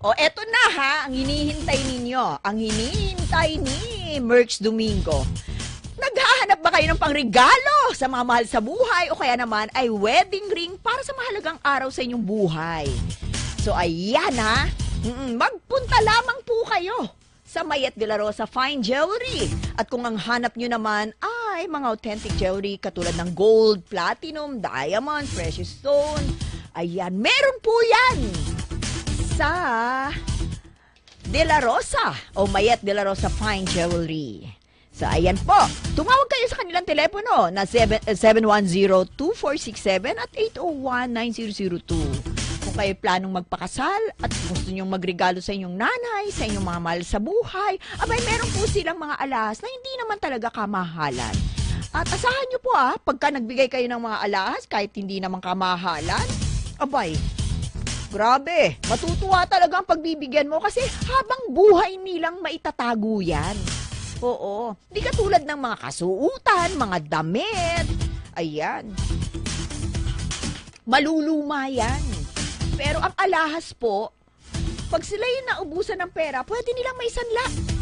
O eto na ha, ang hinihintay ninyo. Ang hinihintay ni Merx Domingo. Naghahanap ba kayo ng pangregalo sa mga mahal sa buhay o kaya naman ay wedding ring para sa mahalagang araw sa inyong buhay? So ayan ha, magpunta lamang po kayo sa Mayet de la Rosa Fine Jewelry. At kung ang hanap nyo naman ay mga authentic jewelry katulad ng gold, platinum, diamond, precious stone, ayan, meron po yan sa De La Rosa o Mayet de la Rosa Fine Jewelry. So, ayan po. Tumawag kayo sa kanilang telepono na 710-2467 at 801-9002. Kung kayo planong magpakasal at gusto nyong magregalo sa inyong nanay, sa inyong mga mahal sa buhay, abay, meron po silang mga alahas na hindi naman talaga kamahalan. At asahan nyo po pagka nagbigay kayo ng mga alahas, kahit hindi naman kamahalan, abay, grabe, matutuwa talaga ang pagbibigyan mo kasi habang buhay nilang maitatago yan. Oo, di katulad ng mga kasuutan, mga damit, ayan, maluluma yan. Pero ang alahas po, pag sila yung naubusan ng pera, pwede nilang maisanla.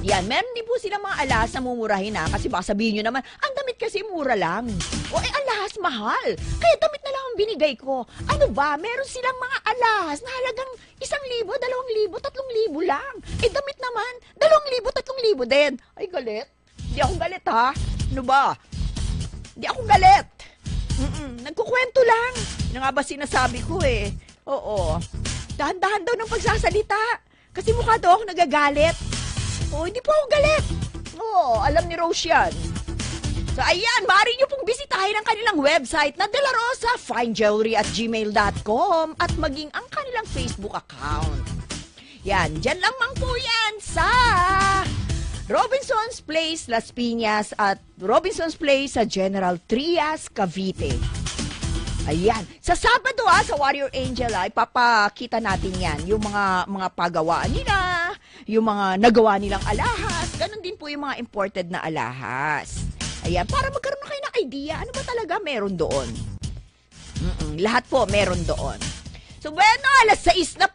Yan, meron din po silang mga alahas na mumurahin kasi baka sabihin nyo naman, ang damit kasi mura lang. O alahas mahal. Kaya damit na lang ang binigay ko. Ano ba, meron silang mga alahas na halagang 1,000, 2,000, 3,000 lang. Damit naman, 2,000, 3,000 din. Ay, galit. Hindi ako galit ha. Ano ba? Hindi ako galit. Nagkukwento lang. Ano nga ba sinasabi ko Oo. Dahan-dahan daw ng pagsasalita. Kasi mukha daw ako nagagalit. Hindi po ako galit. Alam ni Rose yan. So, ayan, maaari nyo pong bisitahin ang kanilang website na delarosafine.jewelry@gmail.com at maging ang kanilang Facebook account. Yan, dyan lamang po yan sa Robinson's Place, Las Piñas at Robinson's Place sa General Trias, Cavite. Ayan. Sa Sabado sa Warrior Angel ipapakita natin yan. Yung mga pagawaan nila, yung mga nagawa nilang alahas, ganun din po yung mga imported na alahas. Ayan, para magkaroon na kayo ng idea, ano ba talaga meron doon? Lahat po meron doon. So, bueno, alas 6 na po.